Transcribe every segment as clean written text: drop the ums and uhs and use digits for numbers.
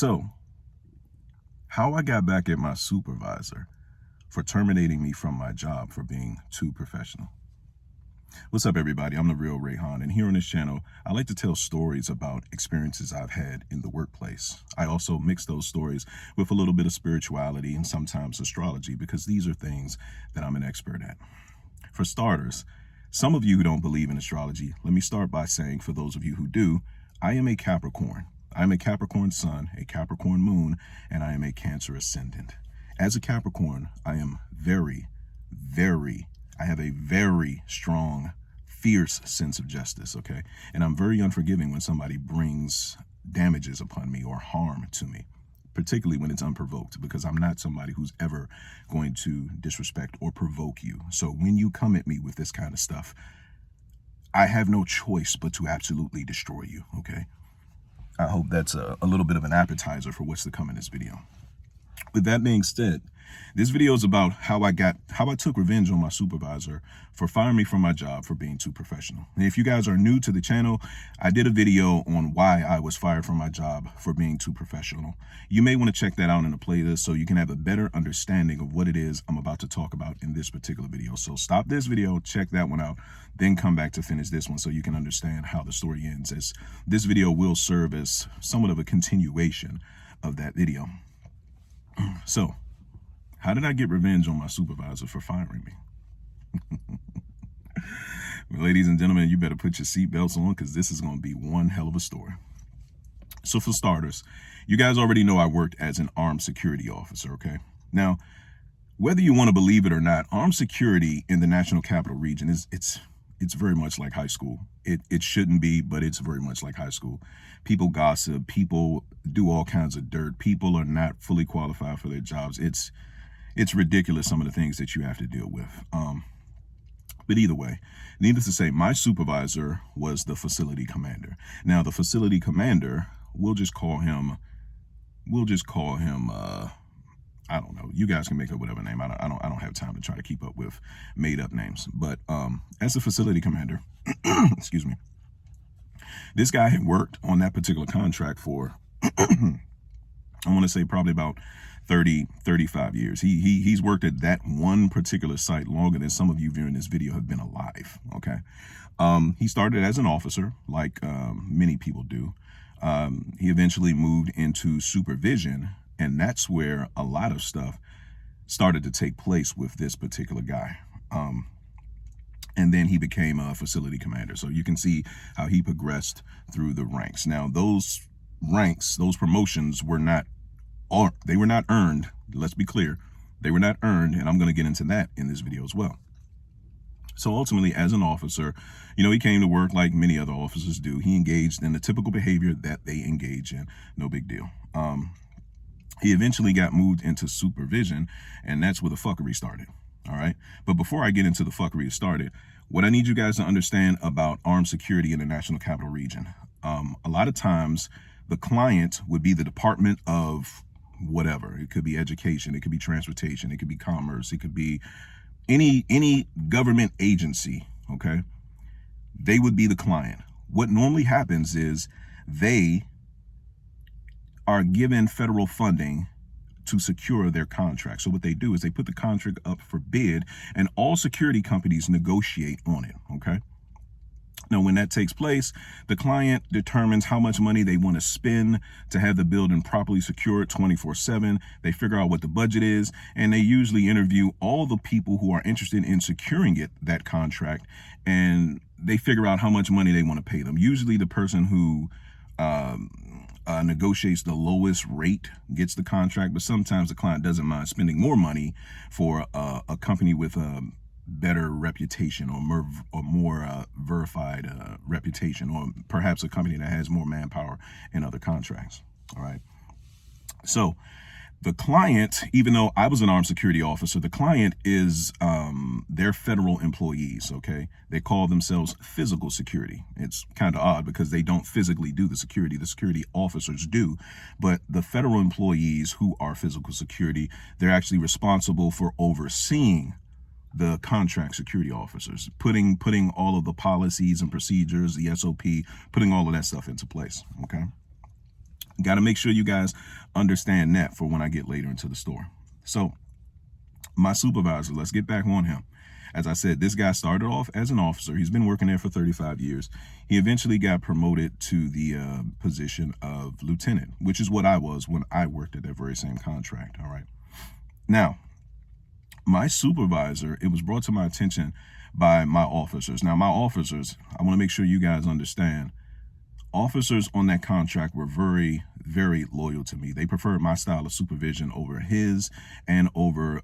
So, how I got back at my supervisor for terminating me from my job for being too professional. What's up, everybody? I'm the real Rayhan, and here on this channel, I like to tell stories about experiences I've had in the workplace. I also mix those stories with a little bit of spirituality and sometimes astrology, because these are things that I'm an expert at. For starters, some of you who don't believe in astrology, let me start by saying, for those of you who do, I am a Capricorn. I'm a Capricorn sun, a Capricorn moon, and I am a Cancer ascendant. As a Capricorn, I am I have a very strong, fierce sense of justice, okay? And I'm very unforgiving when somebody brings damages upon me or harm to me, particularly when it's unprovoked, because I'm not somebody who's ever going to disrespect or provoke you. So when you come at me with this kind of stuff, I have no choice but to absolutely destroy you, okay? I hope that's a little bit of an appetizer for what's to come in this video. With that being said, this video is about how I took revenge on my supervisor for firing me from my job for being too professional. And if you guys are new to the channel, I did a video on why I was fired from my job for being too professional. You may want to check that out in the playlist so you can have a better understanding of what it is I'm about to talk about in this particular video. So stop this video, check that one out, then come back to finish this one so you can understand how the story ends, as this video will serve as somewhat of a continuation of that video. So, how did I get revenge on my supervisor for firing me? Well, ladies and gentlemen, you better put your seatbelts on, because this is going to be one hell of a story. So for starters, you guys already know I worked as an armed security officer, okay? Now, whether you want to believe it or not, armed security in the National Capital Region it's very much like high school. It shouldn't be, but it's very much like high school. People gossip, people do all kinds of dirt. People are not fully qualified for their jobs. It's ridiculous, some of the things that you have to deal with. But either way, needless to say, my supervisor was the facility commander. Now, the facility commander, we'll just call him, I don't know. You guys can make up whatever name. I don't have time to try to keep up with made up names. But as a facility commander, excuse me, this guy had worked on that particular contract for, I want to say probably about 35 years. He's worked at that one particular site longer than some of you viewing this video have been alive, okay? He started as an officer, like many people do. He eventually moved into supervision, and that's where a lot of stuff started to take place with this particular guy. And then he became a facility commander. So you can see how he progressed through the ranks. Now, those ranks, those promotions were not earned. Let's be clear. They were not earned, and I'm going to get into that in this video as well. So ultimately, as an officer, you know, he came to work like many other officers do. He engaged in the typical behavior that they engage in. No big deal. He eventually got moved into supervision, and that's where the fuckery started. All right. But before I get into the fuckery that started, what I need you guys to understand about armed security in the National Capital Region, a lot of times the client would be the Department of whatever. It could be education, it could be transportation, it could be commerce, it could be any government agency, okay? They would be the client. What normally happens is they are given federal funding to secure their contract. So what they do is they put the contract up for bid, and all security companies negotiate on it, okay? Now, when that takes place, the client determines how much money they want to spend to have the building properly secured 24/7. They figure out what the budget is, and they usually interview all the people who are interested in securing that contract, and they figure out how much money they want to pay them. Usually the person who negotiates the lowest rate gets the contract, but sometimes the client doesn't mind spending more money for a company with a better reputation or more verified reputation, or perhaps a company that has more manpower in other contracts. All right. So the client, even though I was an armed security officer, the client is they're federal employees, okay? They call themselves physical security. It's kind of odd because they don't physically do the security officers do, but the federal employees who are physical security, they're actually responsible for overseeing the contract security officers, putting all of the policies and procedures, the SOP, putting all of that stuff into place, okay? Got to make sure you guys understand that for when I get later into the story. So my supervisor, let's get back on him. As I said, this guy started off as an officer. He's been working there for 35 years. He eventually got promoted to the position of lieutenant, which is what I was when I worked at that very same contract. All right. Now, my supervisor, it was brought to my attention by my officers. Now, my officers, I want to make sure you guys understand, officers on that contract were very, very loyal to me. They preferred my style of supervision over his and over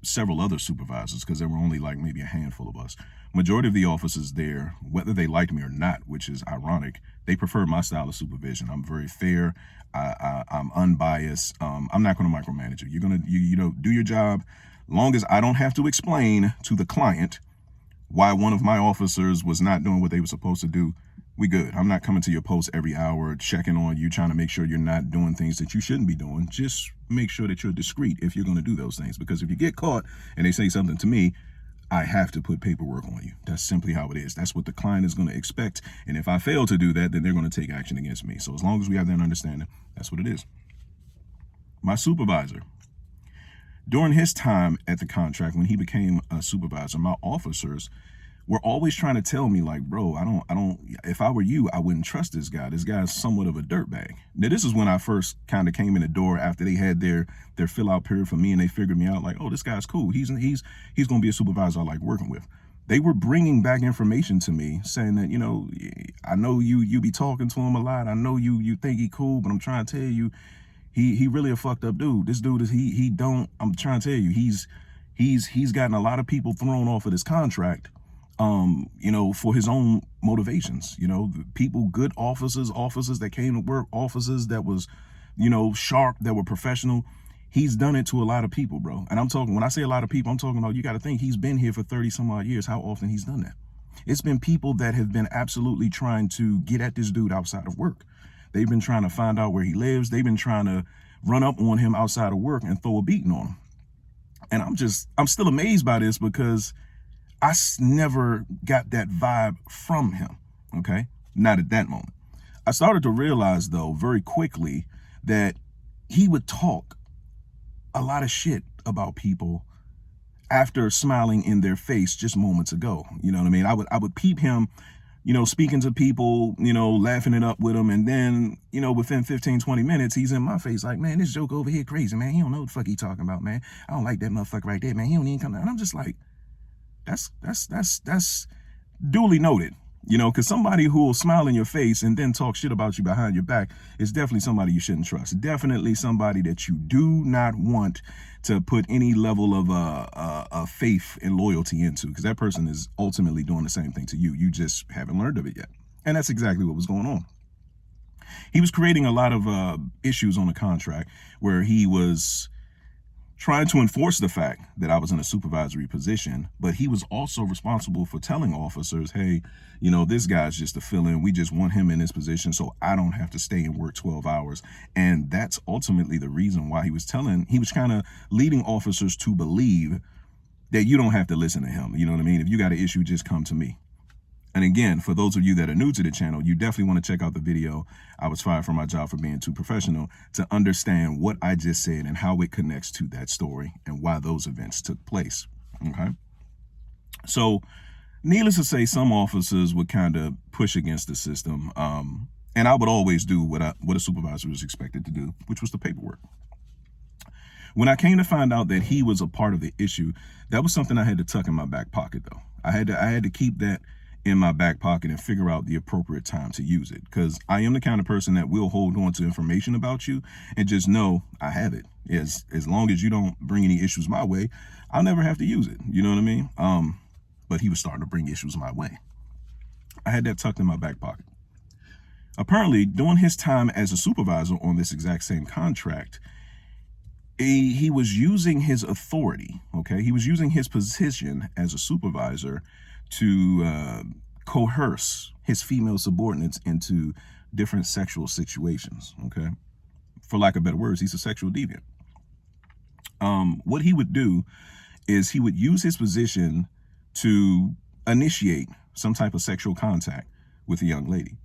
several other supervisors, because there were only like maybe a handful of us. Majority of the officers there, whether they liked me or not, which is ironic, they preferred my style of supervision. I'm very fair. I'm unbiased. I'm not going to micromanage you. You're going to, you know, do your job. Long as I don't have to explain to the client why one of my officers was not doing what they were supposed to do, we good. I'm not coming to your post every hour, checking on you, trying to make sure you're not doing things that you shouldn't be doing. Just make sure that you're discreet if you're going to do those things. Because if you get caught and they say something to me, I have to put paperwork on you. That's simply how it is. That's what the client is going to expect. And if I fail to do that, then they're going to take action against me. So as long as we have that understanding, that's what it is. My supervisor, during his time at the contract, when he became a supervisor, my officers were always trying to tell me, like, bro, I don't, if I were you, I wouldn't trust this guy. This guy's somewhat of a dirtbag. Now, this is when I first kind of came in the door after they had their fill out period for me, and they figured me out like, oh, this guy's cool. He's going to be a supervisor I like working with. They were bringing back information to me saying that, you know, I know you be talking to him a lot. I know you think he cool, but I'm trying to tell you, he really a fucked up dude. This dude is, I'm trying to tell you, he's gotten a lot of people thrown off of this contract, you know, for his own motivations. You know, people, good officers that came to work, officers that was, you know, sharp, that were professional. He's done it to a lot of people, bro. And I'm talking, when I say a lot of people, I'm talking about, you got to think, he's been here for 30 some odd years. How often he's done that? It's been people that have been absolutely trying to get at this dude outside of work. They've been trying to find out where he lives. They've been trying to run up on him outside of work and throw a beating on him. And I'm still amazed by this, because I never got that vibe from him, okay? Not at that moment. I started to realize, though, very quickly that he would talk a lot of shit about people after smiling in their face just moments ago. You know what I mean? I would peep him, you know, speaking to people, you know, laughing it up with them. And then, you know, within 15, 20 minutes, he's in my face like, man, this joke over here crazy, man. He don't know what the fuck he talking about, man. I don't like that motherfucker right there, man. He don't even come down. And I'm just like, that's duly noted, you know, because somebody who will smile in your face and then talk shit about you behind your back is definitely somebody you shouldn't trust. Definitely somebody that you do not want to put any level of faith and loyalty into, because that person is ultimately doing the same thing to you. You just haven't learned of it yet. And that's exactly what was going on. He was creating a lot of issues on the contract where he was trying to enforce the fact that I was in a supervisory position, but he was also responsible for telling officers, hey, you know, this guy's just a fill-in. We just want him in this position so I don't have to stay and work 12 hours. And that's ultimately the reason why he was kind of leading officers to believe that you don't have to listen to him. You know what I mean? If you got an issue, just come to me. And again, for those of you that are new to the channel, you definitely want to check out the video, I was fired from my job for being too professional, to understand what I just said and how it connects to that story and why those events took place. Okay. So needless to say, some officers would kind of push against the system. And I would always do what a supervisor was expected to do, which was the paperwork. When I came to find out that he was a part of the issue, that was something I had to tuck in my back pocket, though. I had to keep that in my back pocket and figure out the appropriate time to use it, because I am the kind of person that will hold on to information about you and just know I have it. As long as you don't bring any issues my way, I'll never have to use it. You know what I mean? But he was starting to bring issues my way. I had that tucked in my back pocket. Apparently, during his time as a supervisor on this exact same contract, he was using his authority, okay? He was using his position as a supervisor to coerce his female subordinates into different sexual situations, okay? For lack of better words, he's a sexual deviant. What he would do is he would use his position to initiate some type of sexual contact with a young lady,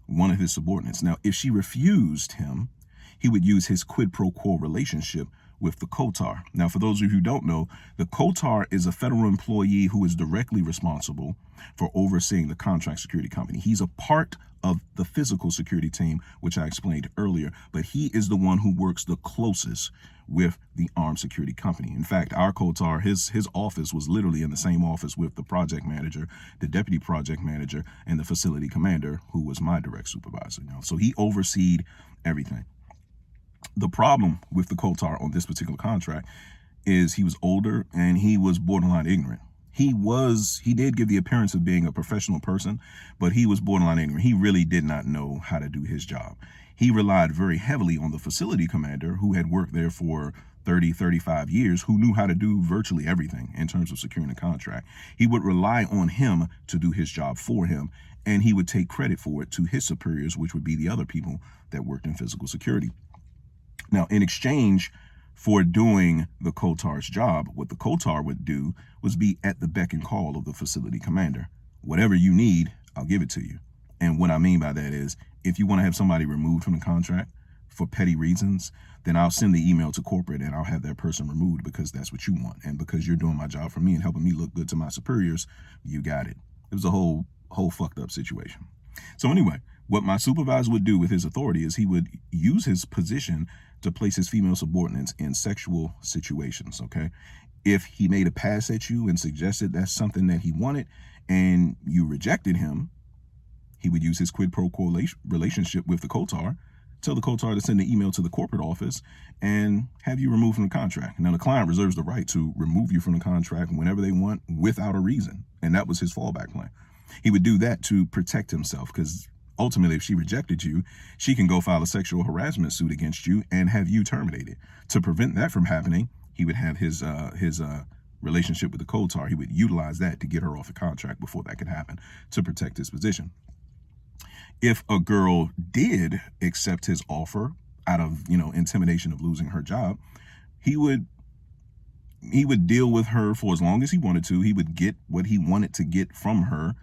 one of his subordinates. Now, if she refused him, he would use his quid pro quo relationship with the COTAR. Now, for those of you who don't know, the COTAR is a federal employee who is directly responsible for overseeing the contract security company. He's a part of the physical security team, which I explained earlier, but he is the one who works the closest with the armed security company. In fact, our COTAR, his office was literally in the same office with the project manager, the deputy project manager, and the facility commander, who was my direct supervisor. So he overseed everything. The problem with the COTAR on this particular contract is he was older and he was borderline ignorant. He did give the appearance of being a professional person, but he was borderline ignorant. He really did not know how to do his job. He relied very heavily on the facility commander, who had worked there for 30, 35 years, who knew how to do virtually everything in terms of securing a contract. He would rely on him to do his job for him, and he would take credit for it to his superiors, which would be the other people that worked in physical security. Now, in exchange for doing the COTAR's job, what the COTAR would do was be at the beck and call of the facility commander. Whatever you need, I'll give it to you. And what I mean by that is, if you want to have somebody removed from the contract for petty reasons, then I'll send the email to corporate and I'll have that person removed because that's what you want. And because you're doing my job for me and helping me look good to my superiors, you got it. It was a whole fucked up situation. So anyway, what my supervisor would do with his authority is he would use his position to place his female subordinates in sexual situations, okay? If he made a pass at you and suggested that's something that he wanted and you rejected him, he would use his quid pro quo relationship with the COTAR, tell the COTAR to send an email to the corporate office and have you removed from the contract. Now, the client reserves the right to remove you from the contract whenever they want without a reason, and that was his fallback plan. He would do that to protect himself because ultimately, if she rejected you, she can go file a sexual harassment suit against you and have you terminated. To prevent that from happening, he would have his relationship with the COTAR. He would utilize that to get her off the contract before that could happen to protect his position. If a girl did accept his offer out of, intimidation of losing her job, he would deal with her for as long as he wanted to. He would get what he wanted to get from her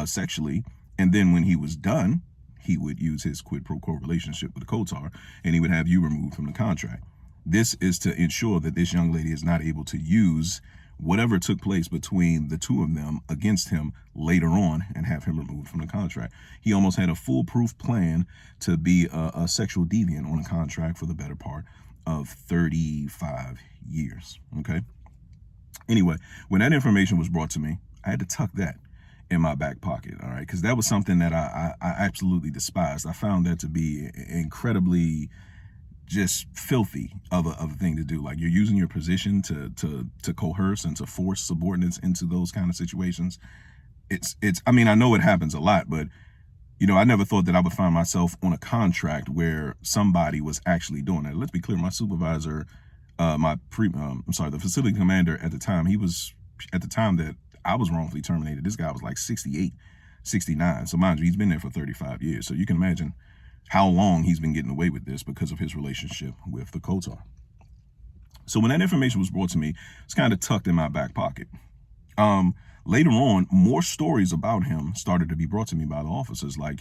sexually. And then when he was done, he would use his quid pro quo relationship with the COTAR and he would have you removed from the contract. This is to ensure that this young lady is not able to use whatever took place between the two of them against him later on and have him removed from the contract. He almost had a foolproof plan to be a sexual deviant on a contract for the better part of 35 years, okay? Anyway, when that information was brought to me, I had to tuck that in my back pocket, all right? Because that was something that I absolutely despised. I found that to be incredibly just filthy of a thing to do. Like, you're using your position to coerce and to force subordinates into those kind of situations. I mean, I know it happens a lot, but I never thought that I would find myself on a contract where somebody was actually doing that. Let's be clear, my supervisor, the facility commander at the time, at the time that I was wrongfully terminated, this guy was like 68, 69. So mind you, he's been there for 35 years. So you can imagine how long he's been getting away with this because of his relationship with the COTAR. So when that information was brought to me, it's kind of tucked in my back pocket. Later on, more stories about him started to be brought to me by the officers. Like,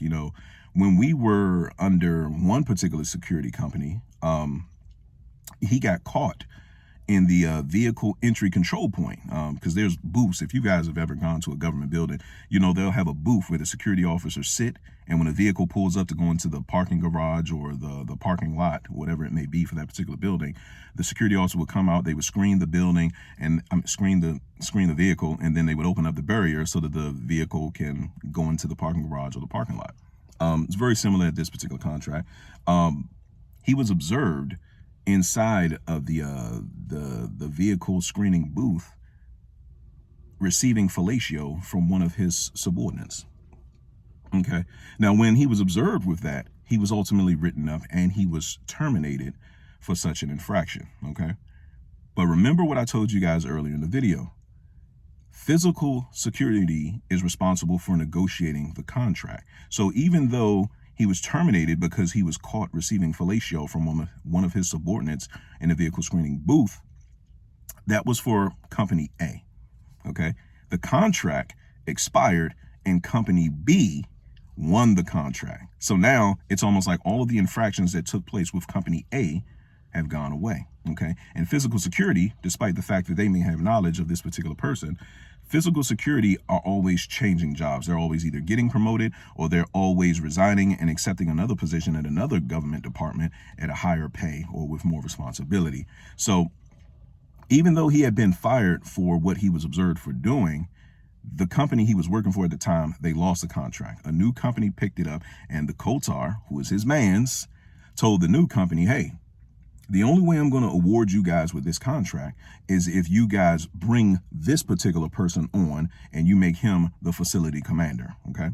when we were under one particular security company, he got caught in the vehicle entry control point, because there's booths. If you guys have ever gone to a government building, they'll have a booth where the security officers sit, and when a vehicle pulls up to go into the parking garage or the parking lot, whatever it may be for that particular building, the security officer would come out, they would screen the building and screen the vehicle, and then they would open up the barrier so that the vehicle can go into the parking garage or the parking lot. It's very similar at this particular contract. He was observed inside of the vehicle screening booth receiving fellatio from one of his subordinates. Okay. Now, when he was observed with that, he was ultimately written up and he was terminated for such an infraction. Okay. But remember what I told you guys earlier in the video. Physical security is responsible for negotiating the contract. So even though he was terminated because he was caught receiving fellatio from one of his subordinates in the vehicle screening booth, that was for Company A, okay? The contract expired and Company B won the contract. So now it's almost like all of the infractions that took place with company A have gone away. Okay. And physical security, despite the fact that they may have knowledge of this particular person, physical security are always changing jobs. They're always either getting promoted or they're always resigning and accepting another position at another government department at a higher pay or with more responsibility. So even though he had been fired for what he was observed for doing, the company he was working for at the time, they lost the contract. A new company picked it up, and the Kotar, who is his man's, told the new company, hey, the only way I'm going to award you guys with this contract is if you guys bring this particular person on and you make him the facility commander. Okay.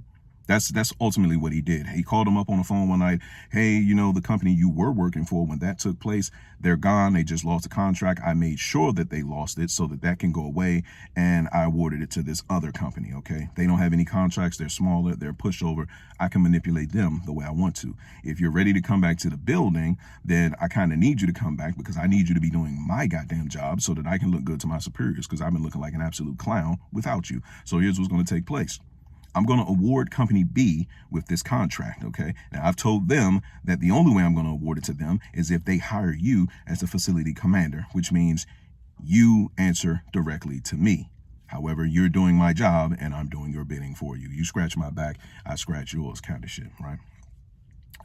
That's ultimately what he did. He called him up on the phone one night. Hey, you know, the company you were working for, when that took place, they're gone. They just lost the contract. I made sure that they lost it so that that can go away. And I awarded it to this other company. Okay. They don't have any contracts. They're smaller. They're pushover. I can manipulate them the way I want to. If you're ready to come back to the building, then I kind of need you to come back because I need you to be doing my goddamn job so that I can look good to my superiors, because I've been looking like an absolute clown without you. So here's what's going to take place. I'm going to award company B with this contract, okay? Now, I've told them that the only way I'm going to award it to them is if they hire you as the facility commander, which means you answer directly to me. However, you're doing my job and I'm doing your bidding for you. You scratch my back, I scratch yours, kind of shit, right?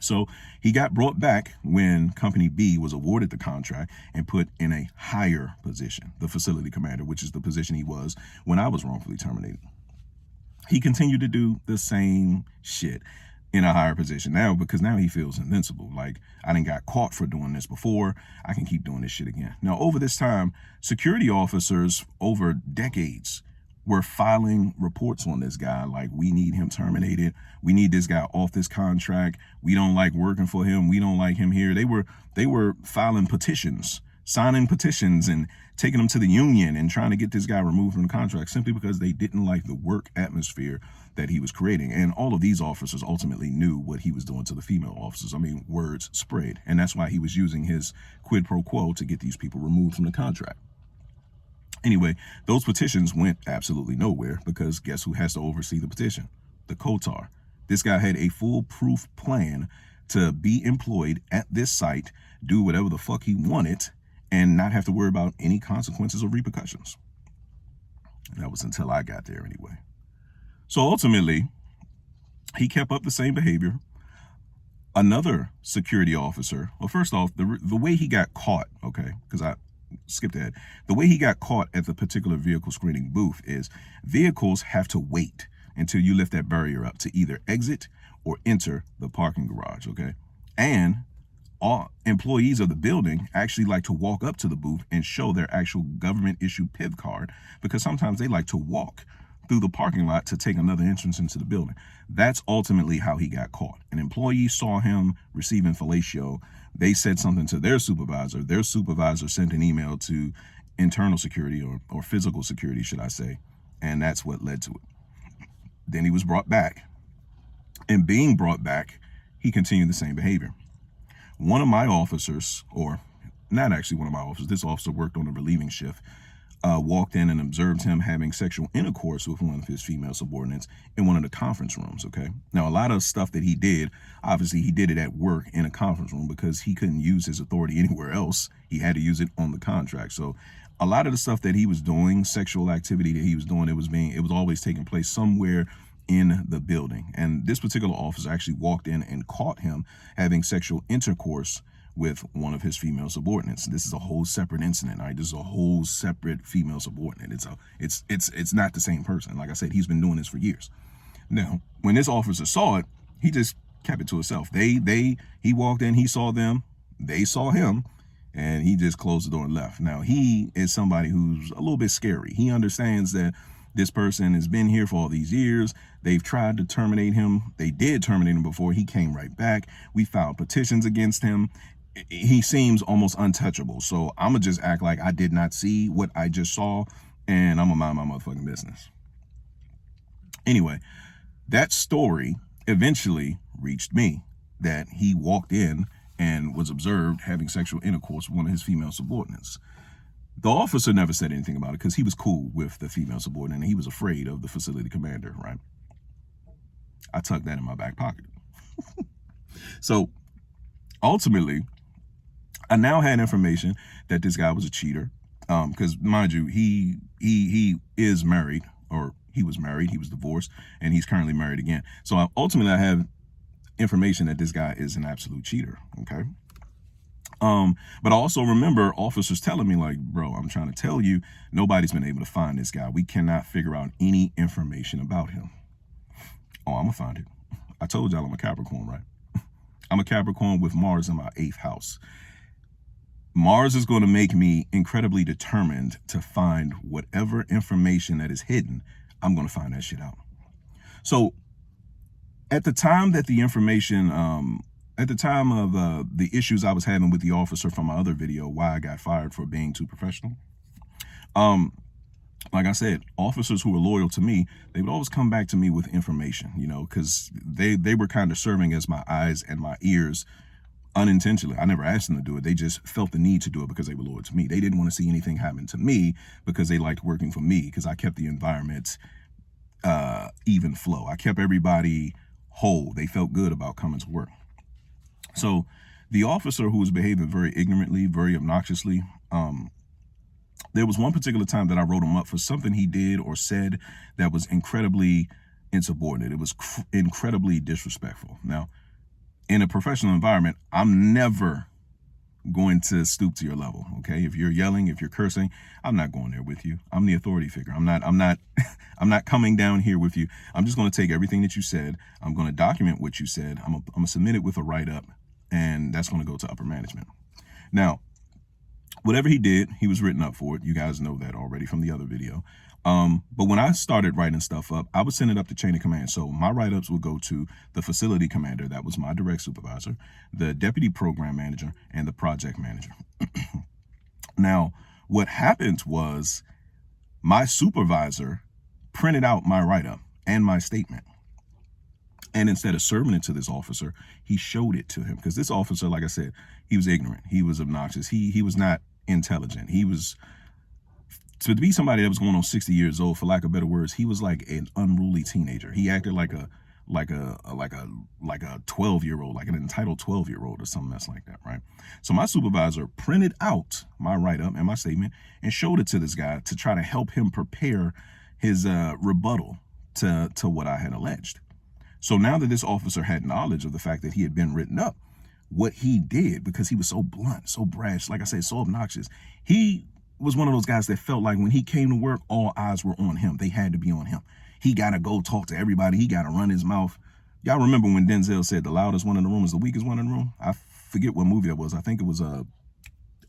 So he got brought back when company B was awarded the contract and put in a higher position, the facility commander, which is the position he was when I was wrongfully terminated. He continued to do the same shit in a higher position now, because now he feels invincible. Like, I done got caught for doing this before. I can keep doing this shit again. Now, over this time, security officers over decades were filing reports on this guy. Like, we need him terminated. We need this guy off this contract. We don't like working for him. We don't like him here. They were filing petitions, signing petitions and taking them to the union and trying to get this guy removed from the contract simply because they didn't like the work atmosphere that he was creating. And all of these officers ultimately knew what he was doing to the female officers. I mean, words spread. And that's why he was using his quid pro quo to get these people removed from the contract. Anyway, those petitions went absolutely nowhere, because guess who has to oversee the petition? The Kotar. This guy had a foolproof plan to be employed at this site, do whatever the fuck he wanted, and not have to worry about any consequences or repercussions. And that was until I got there anyway. So ultimately, he kept up the same behavior. Another security officer, well, first off, the way he got caught, okay, because I skipped ahead. The way he got caught at the particular vehicle screening booth is vehicles have to wait until you lift that barrier up to either exit or enter the parking garage, okay? And all employees of the building actually like to walk up to the booth and show their actual government issued PIV card, because sometimes they like to walk through the parking lot to take another entrance into the building. That's ultimately how he got caught. An employee saw him receiving fellatio. They said something to their supervisor. Their supervisor sent an email to internal security or physical security, should I say. And that's what led to it. Then he was brought back. And being brought back, he continued the same behavior. One of my officers, or not actually one of my officers, this officer worked on a relieving shift, walked in and observed him having sexual intercourse with one of his female subordinates in one of the conference rooms, okay? Now, a lot of stuff that he did, obviously he did it at work in a conference room because he couldn't use his authority anywhere else. He had to use it on the contract. So a lot of the stuff that he was doing, sexual activity that he was doing, it was always taking place somewhere in the building. And this particular officer actually walked in and caught him having sexual intercourse with one of his female subordinates. This is a whole separate incident, all right? This is a whole separate female subordinate. It's not the same person. Like I said, he's been doing this for years. Now, when this officer saw it, he just kept it to himself. He walked in, he saw them, they saw him, and he just closed the door and left. Now, he is somebody who's a little bit scary. He understands that this person has been here for all these years. They've tried to terminate him. They did terminate him before. He came right back. We filed petitions against him. He seems almost untouchable. So I'm going to just act like I did not see what I just saw, and I'm going to mind my motherfucking business. Anyway, that story eventually reached me, that he walked in and was observed having sexual intercourse with one of his female subordinates. The officer never said anything about it because he was cool with the female subordinate and he was afraid of the facility commander, right? I tucked that in my back pocket. So ultimately, I now had information that this guy was a cheater. Because mind you, he is married, or he was married, he was divorced, and he's currently married again. So ultimately, I have information that this guy is an absolute cheater. Okay. But I also remember officers telling me, like, bro, I'm trying to tell you, nobody's been able to find this guy. We cannot figure out any information about him. Oh, I'm gonna find it. I told y'all I'm a Capricorn, right? I'm a Capricorn with Mars in my 8th house. Mars is going to make me incredibly determined to find whatever information that is hidden. I'm going to find that shit out. So at the time that the information, at the time of the issues I was having with the officer from my other video, why I got fired for being too professional, like I said, officers who were loyal to me, they would always come back to me with information, you know, because they were kind of serving as my eyes and my ears unintentionally. I never asked them to do it. They just felt the need to do it because they were loyal to me. They didn't want to see anything happen to me because they liked working for me, because I kept the environment even flow. I kept everybody whole. They felt good about coming to work. So the officer who was behaving very ignorantly, very obnoxiously, there was one particular time that I wrote him up for something he did or said that was incredibly insubordinate. It was incredibly disrespectful. Now, in a professional environment, I'm never going to stoop to your level. Okay. If you're yelling, if you're cursing, I'm not going there with you. I'm the authority figure. I'm not coming down here with you. I'm just going to take everything that you said. I'm going to document what you said. I'm going to submit it with a write-up, and that's going to go to upper management. Now, whatever he did, he was written up for it. You guys know that already from the other video. But when I started writing stuff up, I would send it up the chain of command. So my write-ups would go to the facility commander, that was my direct supervisor, the deputy program manager, and the project manager. Now, what happened was my supervisor printed out my write-up and my statement. And instead of serving it to this officer, he showed it to him. Because this officer, like I said, he was ignorant. He was obnoxious. He was not intelligent. He was, to be somebody that was going on 60 years old, for lack of better words, he was like an unruly teenager. He acted like a 12-year-old, like an entitled 12-year-old or something that's like that, right? So my supervisor printed out my write-up and my statement and showed it to this guy to try to help him prepare his rebuttal to what I had alleged. So now that this officer had knowledge of the fact that he had been written up, what he did, because he was so blunt, so brash, like I said, so obnoxious, he was one of those guys that felt like when he came to work, all eyes were on him. They had to be on him. He got to go talk to everybody. He got to run his mouth. Y'all remember when Denzel said the loudest one in the room is the weakest one in the room? I forget what movie that was. I think it was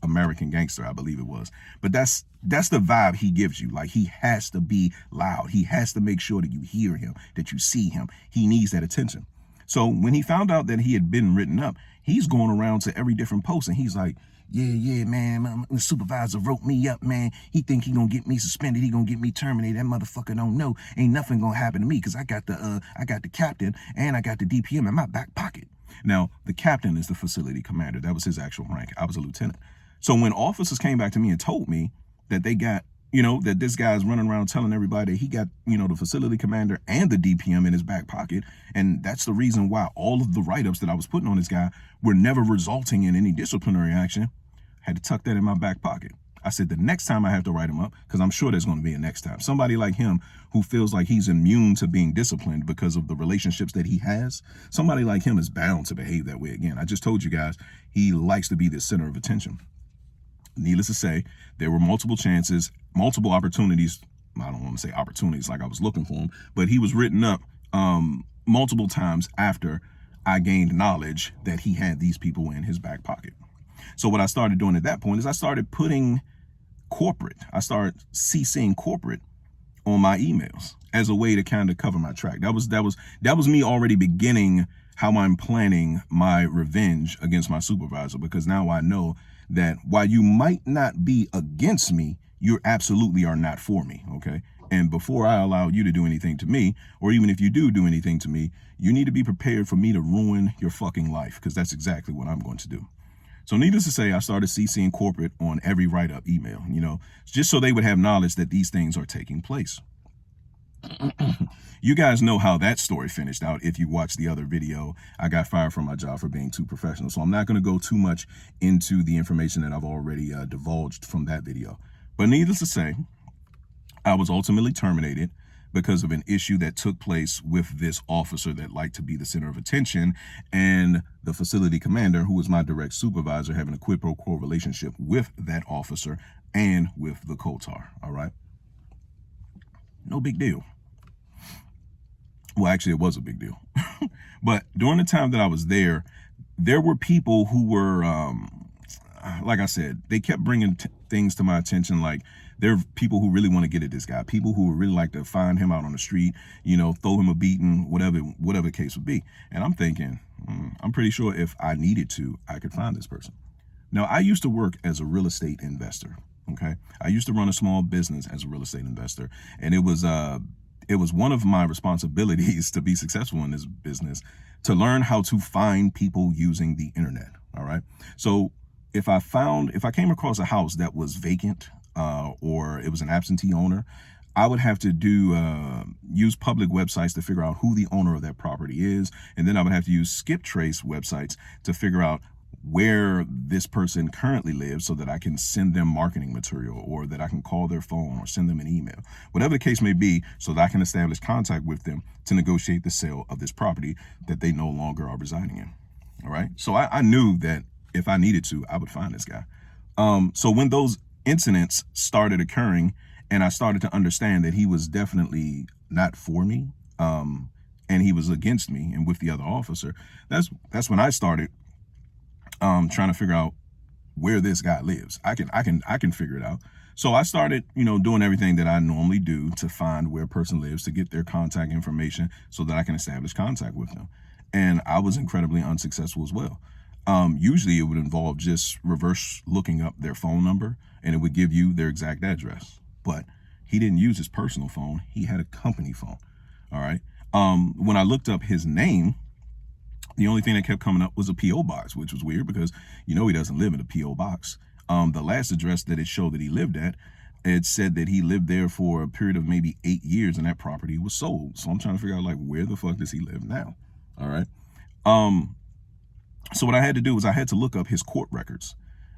American Gangster, I believe it was. But that's the vibe he gives you. Like, he has to be loud. He has to make sure that you hear him, that you see him. He needs that attention. So when he found out that he had been written up, he's going around to every different post and he's like, yeah, man, the supervisor wrote me up, man. He think he gonna get me suspended. He gonna get me terminated. That motherfucker don't know. Ain't nothing gonna happen to me because I got the captain and I got the DPM in my back pocket. Now, the captain is the facility commander. That was his actual rank. I was a lieutenant. So when officers came back to me and told me that they got, that this guy's running around telling everybody that he got, the facility commander and the DPM in his back pocket, and that's the reason why all of the write-ups that I was putting on this guy were never resulting in any disciplinary action, I had to tuck that in my back pocket. I said, the next time I have to write him up, because I'm sure there's going to be a next time. Somebody like him who feels like he's immune to being disciplined because of the relationships that he has, somebody like him is bound to behave that way again. I just told you guys, he likes to be the center of attention. Needless to say, there were multiple chances, multiple opportunities. I don't want to say opportunities like I was looking for them, but he was written up multiple times after I gained knowledge that he had these people in his back pocket. So what I started doing at that point is I started putting corporate. I started CCing corporate on my emails as a way to kind of cover my track. That was me already beginning how I'm planning my revenge against my supervisor, because now I know that while you might not be against me, you absolutely are not for me, okay? And before I allow you to do anything to me, or even if you do anything to me, you need to be prepared for me to ruin your fucking life, because that's exactly what I'm going to do. So needless to say, I started CCing corporate on every write-up email, just so they would have knowledge that these things are taking place. You guys know how that story finished out. If you watched the other video, I got fired from my job for being too professional. So I'm not going to go too much into the information that I've already divulged from that video. But needless to say, I was ultimately terminated because of an issue that took place with this officer that liked to be the center of attention, and the facility commander, who was my direct supervisor, having a quid pro quo relationship with that officer and with the COTAR. All right. No big deal. Well, actually, it was a big deal. But during the time that I was there were people who were, like I said, they kept bringing things to my attention. Like, there are people who really want to get at this guy, people who would really like to find him out on the street, you know, throw him a beating, whatever the case would be. And I'm thinking, I'm pretty sure if I needed to, I could find this person. Now, I used to work as a real estate investor. Okay. I used to run a small business as a real estate investor. And it was one of my responsibilities to be successful in this business, to learn how to find people using the internet. All right. So if I came across a house that was vacant, or it was an absentee owner, I would have to use public websites to figure out who the owner of that property is. And then I would have to use skip trace websites to figure out where this person currently lives, so that I can send them marketing material, or that I can call their phone or send them an email, whatever the case may be, so that I can establish contact with them to negotiate the sale of this property that they no longer are residing in. All right. So I knew that if I needed to, I would find this guy. So when those incidents started occurring, and I started to understand that he was definitely not for me, and he was against me and with the other officer, that's when I started trying to figure out where this guy lives. I can figure it out. So I started, doing everything that I normally do to find where a person lives, to get their contact information so that I can establish contact with them. And I was incredibly unsuccessful as well. Usually it would involve just reverse looking up their phone number, and it would give you their exact address. But he didn't use his personal phone. He had a company phone. All right. When I looked up his name, the only thing that kept coming up was a P.O. box, which was weird because, he doesn't live in a P.O. box. The last address that it showed that he lived at, it said that he lived there for a period of maybe 8 years, and that property was sold. So I'm trying to figure out, like, where the fuck does he live now? All right. So what I had to do was I had to look up his court records,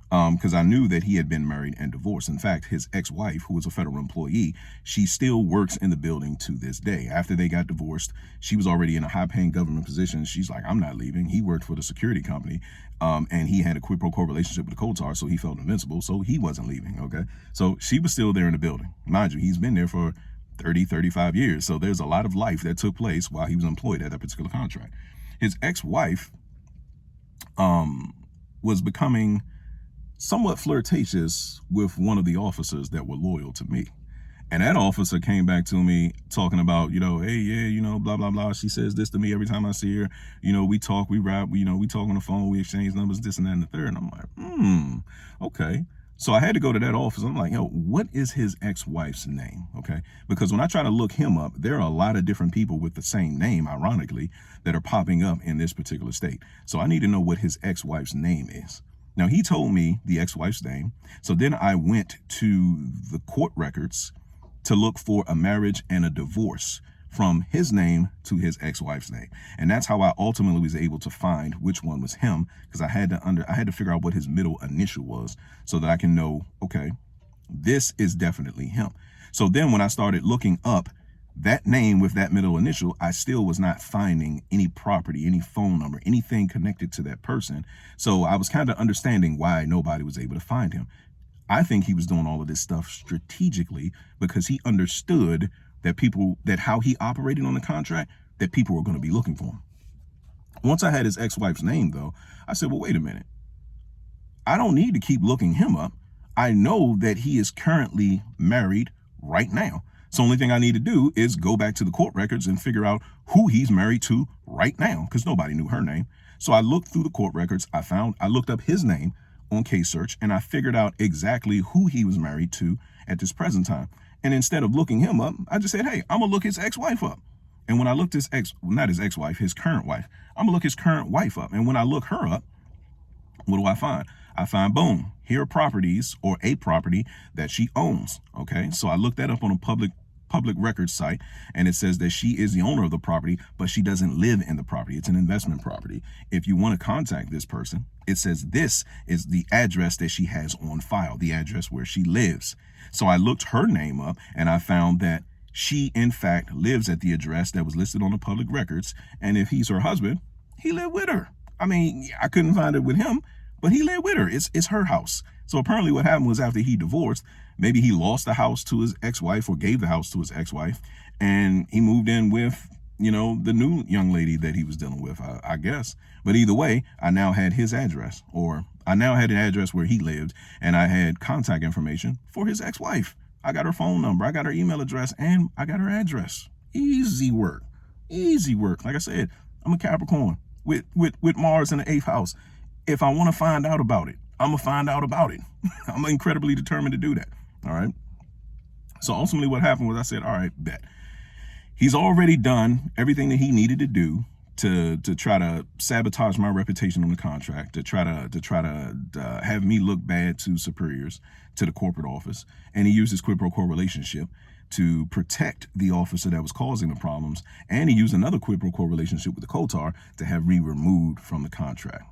because I knew that he had been married and divorced. In fact, his ex-wife, who was a federal employee, she still works in the building to this day. After they got divorced, she was already in a high-paying government position. She's like, I'm not leaving. He worked for the security company, and he had a quid pro quo relationship with the COTAR, so he felt invincible, so he wasn't leaving, okay? So she was still there in the building. Mind you, he's been there for 30, 35 years, so there's a lot of life that took place while he was employed at that particular contract. His ex-wife was becoming somewhat flirtatious with one of the officers that were loyal to me. And that officer came back to me talking about, hey, yeah, blah, blah, blah. She says this to me every time I see her. We talk, we rap, we talk on the phone, we exchange numbers, this and that and the third. And I'm like, okay. So I had to go to that office. I'm like, what is his ex-wife's name? Okay. Because when I try to look him up, there are a lot of different people with the same name, ironically, that are popping up in this particular state. So I need to know what his ex-wife's name is. Now, he told me the ex-wife's name. So then I went to the court records to look for a marriage and a divorce from his name to his ex-wife's name. And that's how I ultimately was able to find which one was him, because I had to figure out what his middle initial was so that I can know, okay, this is definitely him. So then when I started looking up that name with that middle initial, I still was not finding any property, any phone number, anything connected to that person. So I was kind of understanding why nobody was able to find him. I think he was doing all of this stuff strategically because he understood that how he operated on the contract, that people were going to be looking for him. Once I had his ex-wife's name, though, I said, well, wait a minute. I don't need to keep looking him up. I know that he is currently married right now. So the only thing I need to do is go back to the court records and figure out who he's married to right now, because nobody knew her name. So I looked through the court records. I looked up his name on case search, and I figured out exactly who he was married to at this present time. And instead of looking him up, I just said, hey, I'm going to look his ex-wife up. And when I looked his current wife, I'm going to look his current wife up. And when I look her up, what do I find? I find, here are properties, or a property that she owns. Okay. So I looked that up on a public public records site, and it says that she is the owner of the property, but she doesn't live in the property. It's an investment property. If you want to contact this person, it says this is the address that she has on file, the address where she lives. So I looked her name up and I found that she in fact lives at the address that was listed on the public records. And if he's her husband, he lived with her. I mean, I couldn't find it with him, but he lived with her. It's her house. So apparently what happened was after he divorced, maybe he lost the house to his ex-wife or gave the house to his ex-wife, and he moved in with, you know, the new young lady that he was dealing with, I guess. But either way, I now had his address, or I now had an address where he lived, and I had contact information for his ex-wife. I got her phone number, I got her email address, and I got her address. Easy work. Easy work. Like I said, I'm a Capricorn with Mars in the 8th house. If I want to find out about it, I'm going to find out about it. I'm incredibly determined to do that. All right. So ultimately what happened was I said, all right, bet. He's already done everything that he needed to do to try to sabotage my reputation on the contract, to try to have me look bad to superiors, to the corporate office. And he used his quid pro quo relationship to protect the officer that was causing the problems. And he used another quid pro quo relationship with the Kotar to have me removed from the contract.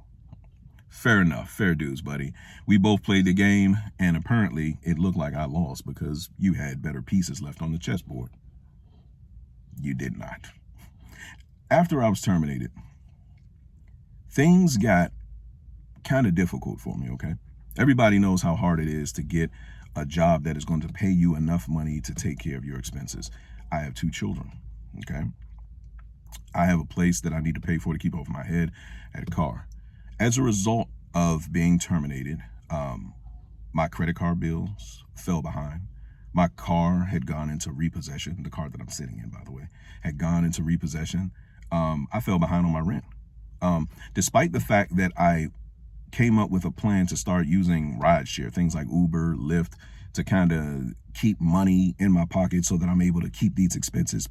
Fair enough. Fair dues, buddy. We both played the game, and apparently it looked like I lost because you had better pieces left on the chessboard. You did not. After I was terminated, things got kind of difficult for me, okay? Everybody knows how hard it is to get a job that is going to pay you enough money to take care of your expenses. I have 2 children, okay? I have a place that I need to pay for to keep over my head, and a car. As a result of being terminated, my credit card bills fell behind. My car had gone into repossession. The car that I'm sitting in, by the way, had gone into repossession. I fell behind on my rent. Despite the fact that I came up with a plan to start using rideshare, things like Uber, Lyft, to kind of keep money in my pocket so that I'm able to keep these expenses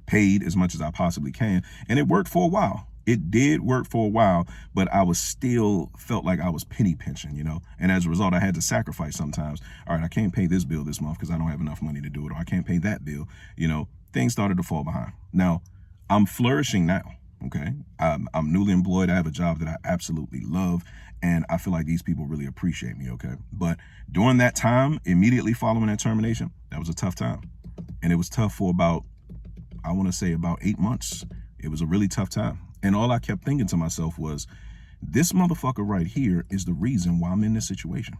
paid as much as I possibly can. And it worked for a while. It did work for a while, but I was still felt like I was penny pinching, you know? And as a result, I had to sacrifice sometimes. All right, I can't pay this bill this month because I don't have enough money to do it, or I can't pay that bill. You know, things started to fall behind. Now, I'm flourishing now, okay? I'm newly employed. I have a job that I absolutely love, and I feel like these people really appreciate me, okay? But during that time, immediately following that termination, that was a tough time. And it was tough for about, I want to say about 8 months. It was a really tough time. And all I kept thinking to myself was, this motherfucker right here is the reason why I'm in this situation.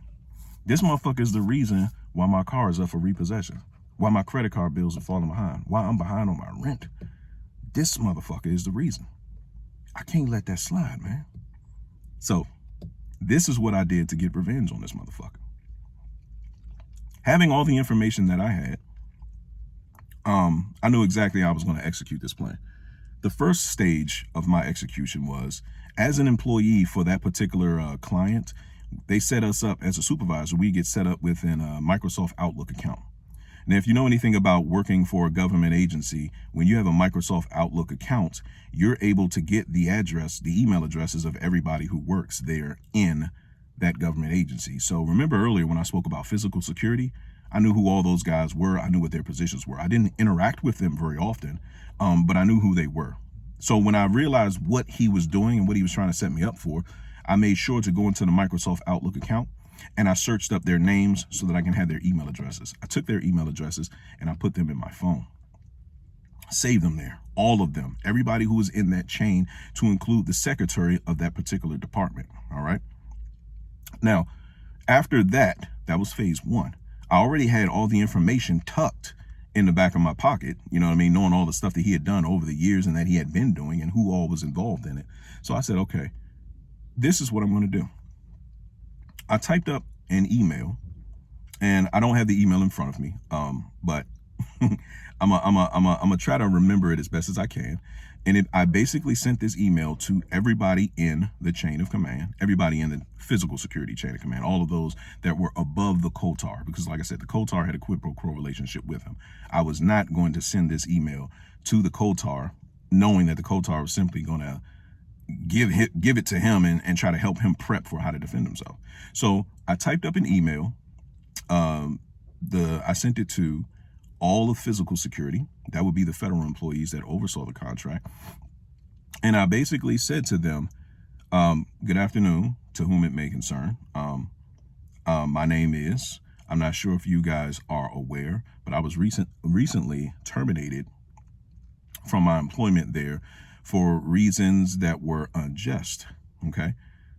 This motherfucker is the reason why my car is up for repossession, why my credit card bills are falling behind, why I'm behind on my rent. This motherfucker is the reason. I can't let that slide, man. So this is what I did to get revenge on this motherfucker. Having all the information that I had, I knew exactly how I was going to execute this plan. The first stage of my execution was, as an employee for that particular client, they set us up as a supervisor. We get set up with a Microsoft Outlook account. Now, if you know anything about working for a government agency, when you have a Microsoft Outlook account, you're able to get the email addresses of everybody who works there in that government agency. So remember earlier when I spoke about physical security, I knew who all those guys were. I knew what their positions were. I didn't interact with them very often, but I knew who they were. So when I realized what he was doing and what he was trying to set me up for, I made sure to go into the Microsoft Outlook account, and I searched up their names so that I can have their email addresses. I took their email addresses and I put them in my phone. Save them there, all of them, everybody who was in that chain, to include the secretary of that particular department. All right. Now, after that, that was phase 1. I already had all the information tucked in the back of my pocket, you know what I mean, knowing all the stuff that he had done over the years and that he had been doing and who all was involved in it. So I said, okay, this is what I'm going to do. I typed up an email, and I don't have the email in front of me, but I'm gonna try to remember it as best as I can. And I basically sent this email to everybody in the chain of command, everybody in the physical security chain of command, all of those that were above the Kotar, because like I said, the Kotar had a quid pro quo relationship with him. I was not going to send this email to the Kotar knowing that the Kotar was simply going to give it to him and try to help him prep for how to defend himself. So I typed up an email. I sent it to all of physical security. That would be the federal employees that oversaw the contract. And I basically said to them, good afternoon, to whom it may concern. My name is, I'm not sure if you guys are aware, but I was recently terminated from my employment there for reasons that were unjust. Okay.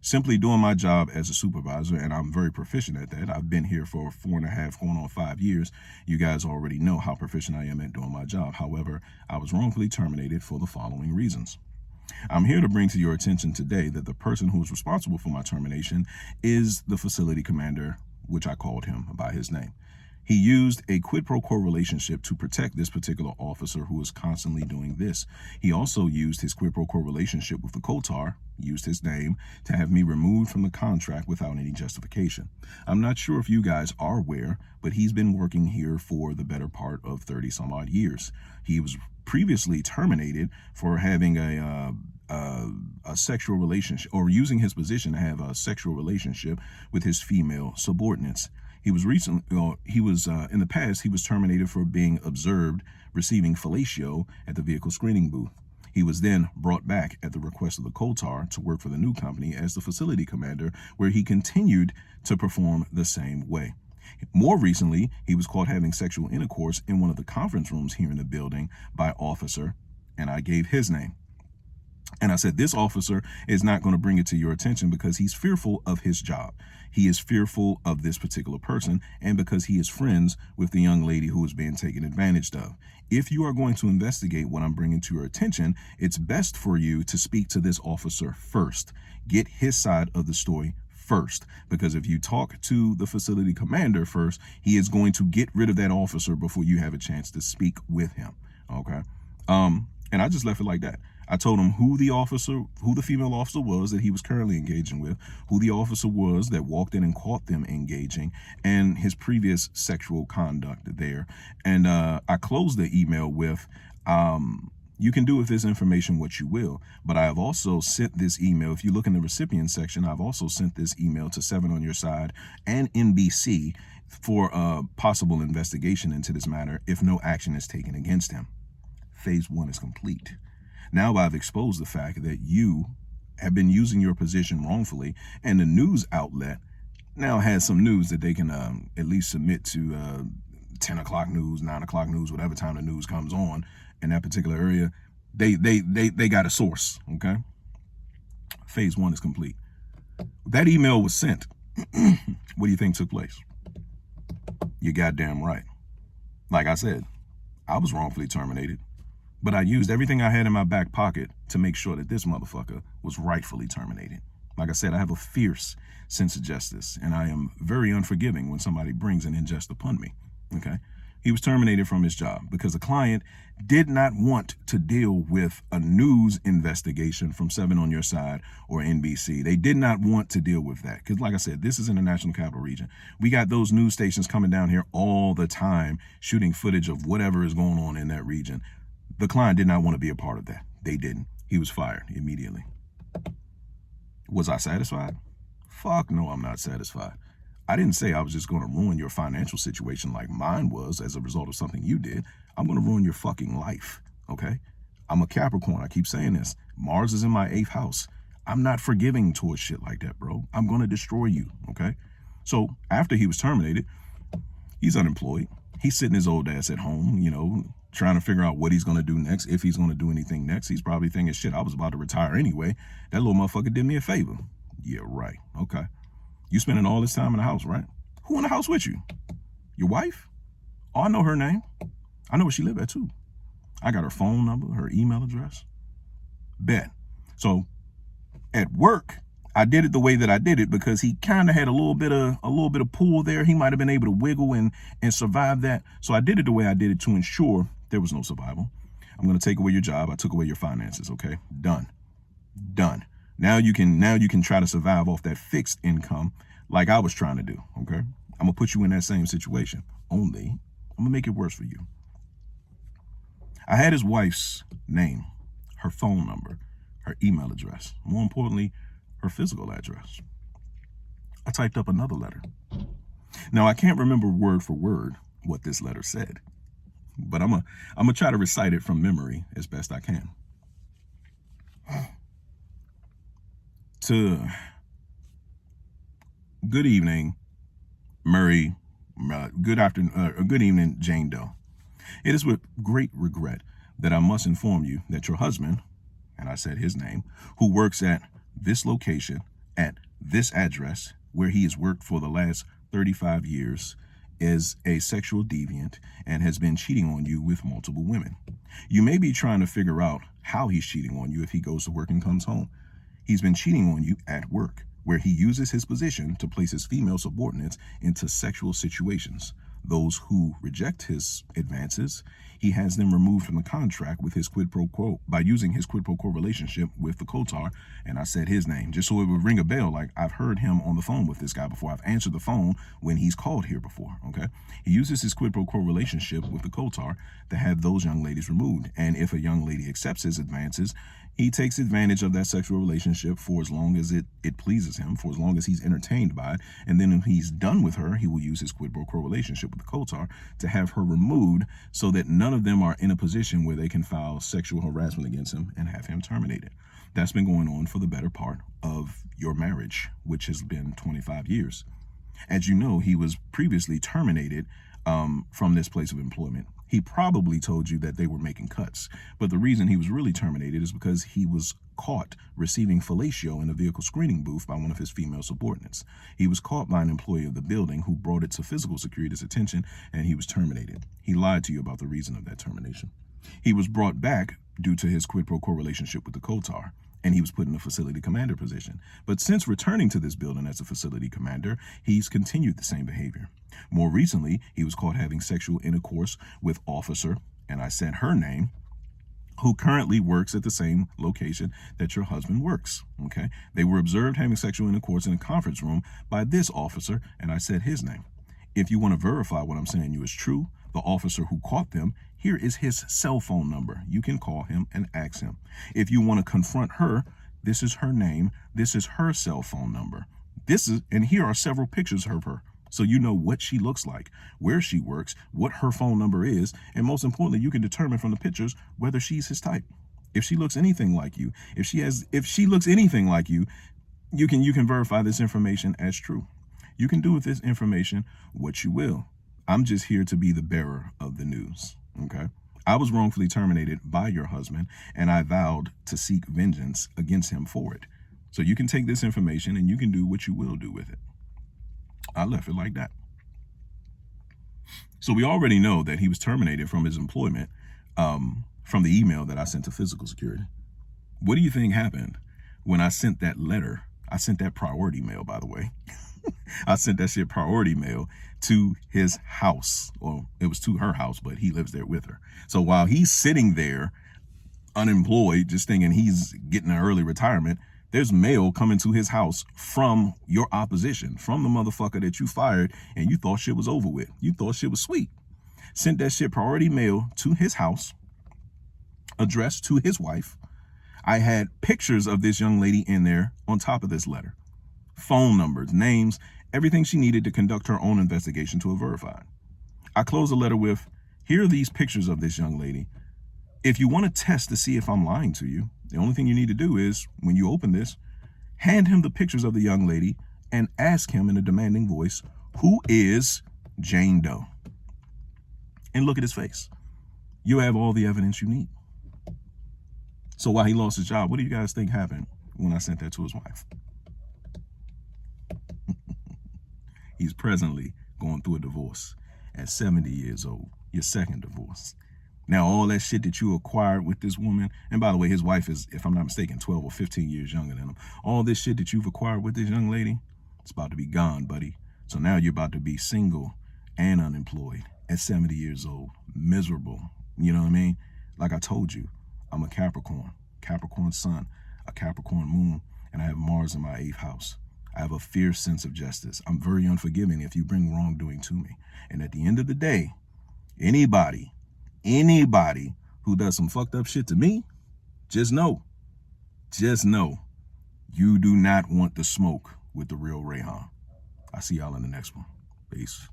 Simply doing my job as a supervisor, and I'm very proficient at that. I've been here for 4.5, going on 5 years. You guys already know how proficient I am at doing my job. However, I was wrongfully terminated for the following reasons. I'm here to bring to your attention today that the person who is responsible for my termination is the facility commander, which I called him by his name. He used a quid pro quo relationship to protect this particular officer who is constantly doing this. He also used his quid pro quo relationship with the COTAR, used his name, to have me removed from the contract without any justification. I'm not sure if you guys are aware, but he's been working here for the better part of 30 some odd years. He was previously terminated for having a sexual relationship, or using his position to have a sexual relationship with his female subordinates. He was in the past, he was terminated for being observed receiving fellatio at the vehicle screening booth. He was then brought back at the request of the COTAR to work for the new company as the facility commander, where he continued to perform the same way. More recently, he was caught having sexual intercourse in one of the conference rooms here in the building by officer, and I gave his name. And I said, this officer is not going to bring it to your attention because he's fearful of his job. He is fearful of this particular person, and because he is friends with the young lady who is being taken advantage of. If you are going to investigate what I'm bringing to your attention, it's best for you to speak to this officer first. Get his side of the story first, because if you talk to the facility commander first, he is going to get rid of that officer before you have a chance to speak with him. Okay. And I just left it like that. I told him who the female officer was that he was currently engaging with, who the officer was that walked in and caught them engaging, and his previous sexual conduct there. And I closed the email with, you can do with this information what you will, but I have also sent this email. If you look in the recipient section, I've also sent this email to 7 on Your Side and NBC for a possible investigation into this matter if no action is taken against him. Phase 1 is complete. Now I've exposed the fact that you have been using your position wrongfully, and the news outlet now has some news that they can at least submit to 10 o'clock news, 9 o'clock news, whatever time the news comes on in that particular area. They got a source, okay? Phase 1 is complete. That email was sent. What do you think took place? You're goddamn right. Like I said, I was wrongfully terminated. But I used everything I had in my back pocket to make sure that this motherfucker was rightfully terminated. Like I said, I have a fierce sense of justice, and I am very unforgiving when somebody brings an injustice upon me. Okay? He was terminated from his job because the client did not want to deal with a news investigation from 7 on Your Side or NBC. They did not want to deal with that because, like I said, this is in the National Capital Region. We got those news stations coming down here all the time, shooting footage of whatever is going on in that region. The client did not want to be a part of that. They didn't. He was fired immediately. Was I satisfied? Fuck no, I'm not satisfied. I didn't say I was just going to ruin your financial situation like mine was as a result of something you did. I'm going to ruin your fucking life, okay? I'm a Capricorn. I keep saying this. Mars is in my 8th house. I'm not forgiving towards shit like that, bro. I'm going to destroy you, okay? So after he was terminated, he's unemployed. He's sitting his old ass at home, you know, trying to figure out what he's going to do next, if he's going to do anything next. He's probably thinking, shit, I was about to retire anyway. That little motherfucker did me a favor. Yeah, right. Okay. You spending all this time in the house, right? Who in the house with you? Your wife? Oh, I know her name. I know where she live at too. I got her phone number, her email address. Bet. So at work, I did it the way that I did it because he kind of had a little bit of pull there. He might have been able to wiggle and survive that. So I did it the way I did it to ensure there was no survival. I'm going to take away your job. I took away your finances. Okay, done. Now you can try to survive off that fixed income like I was trying to do. Okay, I'm gonna put you in that same situation. Only I'm gonna make it worse for you. I had his wife's name, her phone number, her email address. More importantly, her physical address. I typed up another letter. Now, I can't remember word for word what this letter said, but I'm gonna try to recite it from memory as best I can. To good evening, Murray. Good afternoon. Good evening, Jane Doe. It is with great regret that I must inform you that your husband, and I said his name, who works at this location at this address where he has worked for the last 35 years, is a sexual deviant and has been cheating on you with multiple women. You may be trying to figure out how he's cheating on you if he goes to work and comes home. He's been cheating on you at work, where he uses his position to place his female subordinates into sexual situations. Those who reject his advances, he has them removed from the contract with his quid pro quo by using his quid pro quo relationship with the Kotar. And I said his name just so it would ring a bell. Like, I've heard him on the phone with this guy before. I've answered the phone when he's called here before. Okay. He uses his quid pro quo relationship with the Kotar to have those young ladies removed. And if a young lady accepts his advances, he takes advantage of that sexual relationship for as long as it pleases him, for as long as he's entertained by it. And then when he's done with her, he will use his quid pro quo relationship with the Kotar to have her removed so that none of them are in a position where they can file sexual harassment against him and have him terminated. That's been going on for the better part of your marriage, which has been 25 years. As you know, he was previously terminated from this place of employment. He probably told you that they were making cuts, but the reason he was really terminated is because he was caught receiving fellatio in a vehicle screening booth by one of his female subordinates. He was caught by an employee of the building who brought it to physical security's attention, and he was terminated. He lied to you about the reason of that termination. He was brought back due to his quid pro quo relationship with the Kotar, and he was put in a facility commander position. But since returning to this building as a facility commander, he's continued the same behavior. More recently, he was caught having sexual intercourse with officer, and I said her name, who currently works at the same location that your husband works. Okay. They were observed having sexual intercourse in a conference room by this officer, and I said his name. If you want to verify what I'm saying you is true, the officer who caught them, here is his cell phone number. You can call him and ask him. If you want to confront her, this is her name. This is her cell phone number. And here are several pictures of her. So you know what she looks like, where she works, what her phone number is, and most importantly, you can determine from the pictures whether she's his type. If she looks anything like you, if she looks anything like you, you can verify this information as true. You can do with this information what you will. I'm just here to be the bearer of the news. Okay. I was wrongfully terminated by your husband, and I vowed to seek vengeance against him for it. So you can take this information and you can do what you will do with it. I left it like that. So we already know that he was terminated from his employment from the email that I sent to physical security. What do you think happened when I sent that letter? I sent that priority mail, by the way. I sent that shit priority mail to his house. Well, it was to her house, but he lives there with her. So while he's sitting there unemployed, just thinking he's getting an early retirement, there's mail coming to his house from your opposition, from the motherfucker that you fired and you thought shit was over with. You thought shit was sweet. Sent that shit priority mail to his house, addressed to his wife. I had pictures of this young lady in there on top of this letter. Phone numbers, names, everything she needed to conduct her own investigation to verify. I closed the letter with, here are these pictures of this young lady. If you want to test to see if I'm lying to you, the only thing you need to do is, when you open this, hand him the pictures of the young lady and ask him in a demanding voice, who is Jane Doe? And look at his face. You have all the evidence you need. So while he lost his job, what do you guys think happened when I sent that to his wife? He's presently going through a divorce at 70 years old, your second divorce. Now, all that shit that you acquired with this woman, and by the way, his wife is, if I'm not mistaken, 12 or 15 years younger than him. All this shit that you've acquired with this young lady, it's about to be gone, buddy. So now you're about to be single and unemployed at 70 years old, miserable. You know what I mean? Like I told you, I'm a Capricorn sun, a Capricorn moon, and I have Mars in my 8th house. I have a fierce sense of justice. I'm very unforgiving if you bring wrongdoing to me. And at the end of the day, anybody who does some fucked up shit to me, just know, you do not want the smoke with the real Rayhan. I'll see y'all in the next one. Peace.